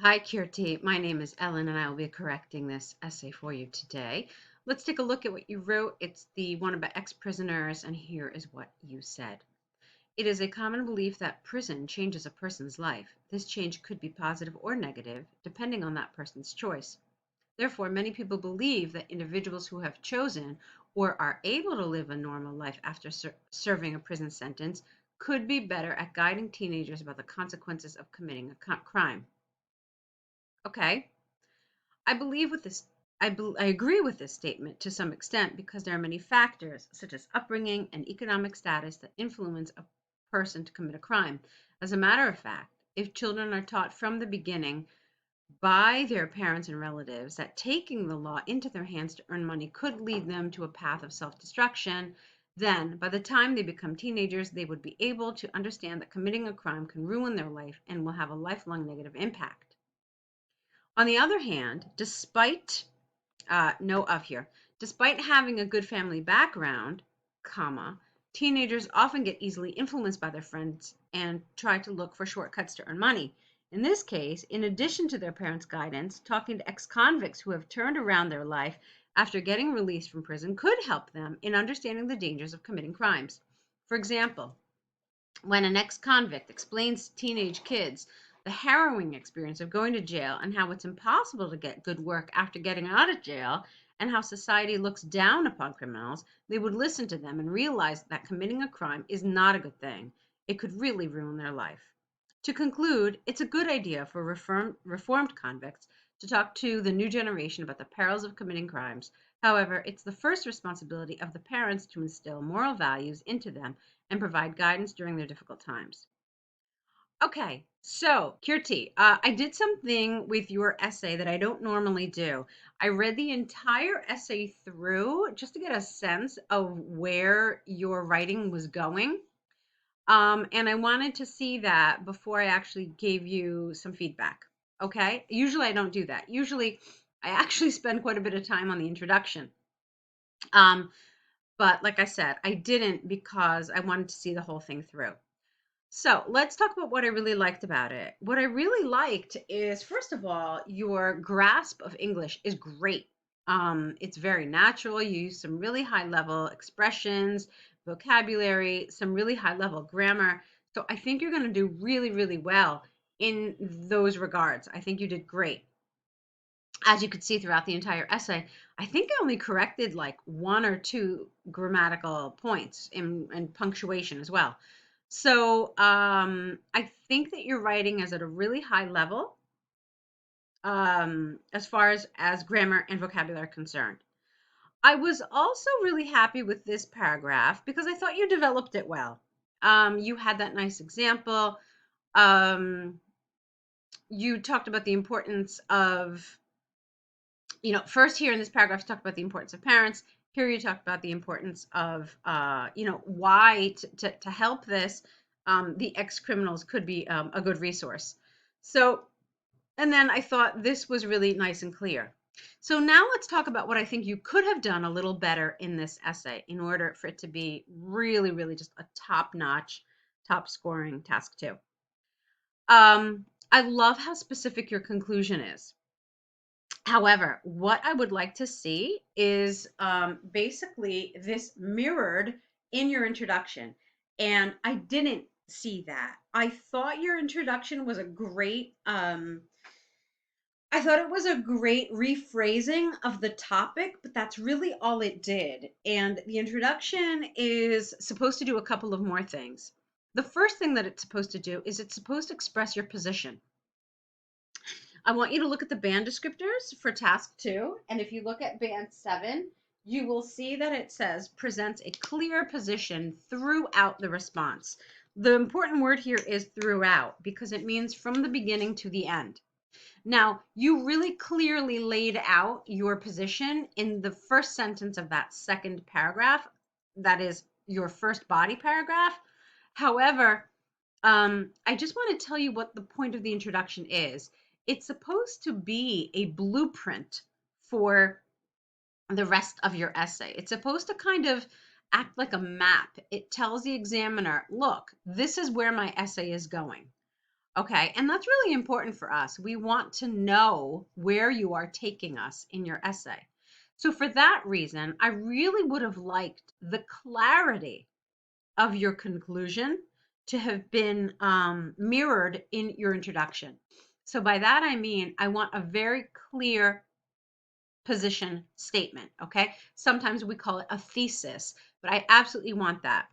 Hi, Kirti. My name is Ellen, and I will be correcting this essay for you today. Let's take a look at what you wrote. It's the one about ex-prisoners, and here is what you said. It is a common belief that prison changes a person's life. This change could be positive or negative, depending on that person's choice. Therefore, many people believe that individuals who have chosen or are able to live a normal life after serving a prison sentence could be better at guiding teenagers about the consequences of committing a crime. Okay. I believe with this I agree with this statement to some extent because there are many factors such as upbringing and economic status that influence a person to commit a crime. As a matter of fact, if children are taught from the beginning by their parents and relatives that taking the law into their hands to earn money could lead them to a path of self-destruction, then by the time they become teenagers, they would be able to understand that committing a crime can ruin their life and will have a lifelong negative impact. On the other hand, despite having a good family background, comma, teenagers often get easily influenced by their friends and try to look for shortcuts to earn money. In this case, in addition to their parents' guidance, talking to ex-convicts who have turned around their life after getting released from prison could help them in understanding the dangers of committing crimes. For example, when an ex-convict explains to teenage kids the harrowing experience of going to jail and how it's impossible to get good work after getting out of jail and how society looks down upon criminals, they would listen to them and realize that committing a crime is not a good thing. It could really ruin their life. To conclude, it's a good idea for reformed convicts to talk to the new generation about the perils of committing crimes. However, it's the first responsibility of the parents to instill moral values into them and provide guidance during their difficult times. Okay, so Kirti, I did something with your essay that I don't normally do. I read the entire essay through just to get a sense of where your writing was going. And I wanted to see that before I actually gave you some feedback. Okay, usually I don't do that. Usually I actually spend quite a bit of time on the introduction. Um, but like I said, I didn't because I wanted to see the whole thing through. So let's talk about what I really liked about it. What I really liked is, first of all, your grasp of English is great. It's very natural. You use some really high level expressions, vocabulary, some really high level grammar. So I think you're going to do really, really well in those regards. I think you did great. As you could see throughout the entire essay, I think I only corrected like one or two grammatical points and punctuation as well. So I think that your writing is at a really high level as far as grammar and vocabulary are concerned. I was also really happy with this paragraph because I thought you developed it well. You had that nice example. Um, you talked about the importance of, first here in this paragraph, you talked about the importance of parents. Here you talked about the importance of, why to help this, the ex-criminals could be a good resource. So, and then I thought this was really nice and clear. So now let's talk about what I think you could have done a little better in this essay in order for it to be really, really just a top-notch, top-scoring task two. I love how specific your conclusion is. However, what I would like to see is basically this mirrored in your introduction. And I didn't see that. I thought your introduction was a great, I thought it was a great rephrasing of the topic, but that's really all it did. And the introduction is supposed to do a couple of more things. The first thing that it's supposed to do is it's supposed to express your position. I want you to look at the band descriptors for task two. And if you look at band 7, you will see that it says presents a clear position throughout the response. The important word here is throughout because it means from the beginning to the end. Now, you really clearly laid out your position in the first sentence of that second paragraph. That is your first body paragraph. However, I just want to tell you what the point of the introduction is. It's supposed to be a blueprint for the rest of your essay. It's supposed to kind of act like a map. It tells the examiner, look, this is where my essay is going. Okay, and that's really important for us. We want to know where you are taking us in your essay. So for that reason, I really would have liked the clarity of your conclusion to have been mirrored in your introduction. So by that I mean I want a very clear position statement. Okay, sometimes we call it a thesis, but I absolutely want that.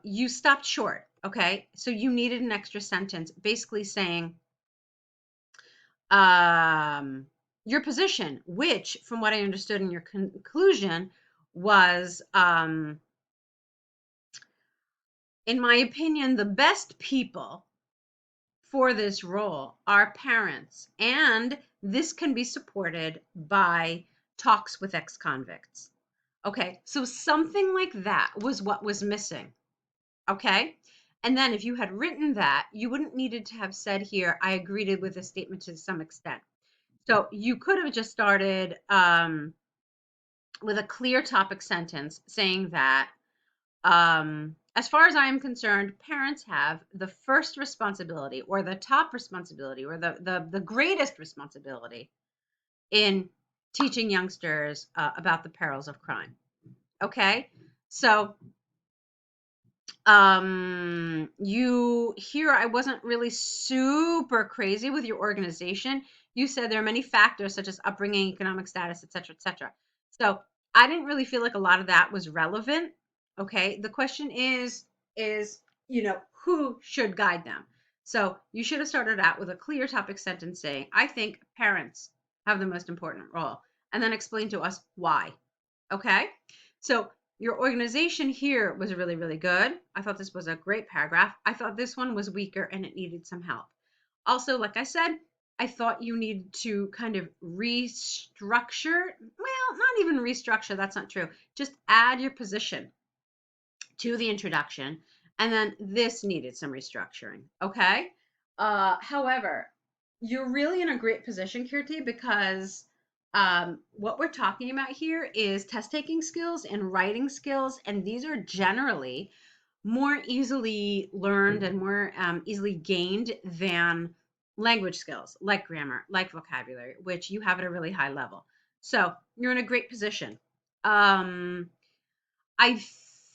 You stopped short. Okay, so you needed an extra sentence basically saying your position, which from what I understood in your conclusion was in my opinion, the best people for this role are parents, and this can be supported by talks with ex-convicts. Okay, so something like that was what was missing. Okay, and then if you had written that, you wouldn't needed to have said here, I agreed with the statement to some extent. So you could have just started with a clear topic sentence saying that as far as I am concerned, parents have the first responsibility or the top responsibility or the greatest responsibility in teaching youngsters about the perils of crime. Okay, so you here I wasn't really super crazy with your organization. You said there are many factors such as upbringing, economic status, etc., etc. So I didn't really feel like a lot of that was relevant. Okay, the question is who should guide them. So you should have started out with a clear topic sentence saying I think parents have the most important role, and then explain to us why. Okay, so your organization here was really, really good. I thought this was a great paragraph. I thought this one was weaker and it needed some help. Also, like I said, I thought you needed to kind of restructure. Well, not even restructure, that's not true. Just add your position to the introduction. And then this needed some restructuring. Okay. However, you're really in a great position, Kirti, because what we're talking about here is test taking skills and writing skills. And these are generally more easily learned and more easily gained than language skills like grammar, like vocabulary, which you have at a really high level. So you're in a great position. I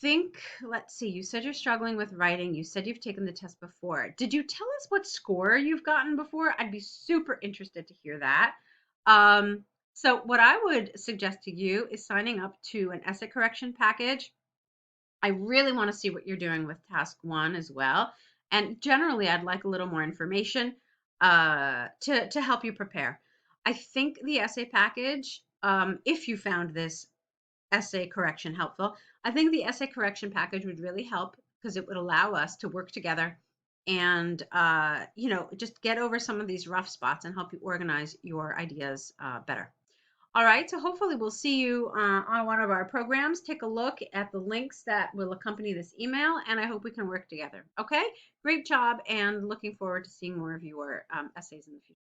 think, let's see, you said you're struggling with writing. You said you've taken the test before. Did you tell us what score you've gotten before? I'd be super interested to hear that. So what I would suggest to you is signing up to an essay correction package. I really want to see what you're doing with task one as well. And generally, I'd like a little more information to help you prepare. I think the essay package, if you found this essay correction helpful. I think the essay correction package would really help because it would allow us to work together and just get over some of these rough spots and help you organize your ideas better. All right, so hopefully we'll see you on one of our programs. Take a look at the links that will accompany this email, and I hope we can work together. Okay, great job, and looking forward to seeing more of your essays in the future.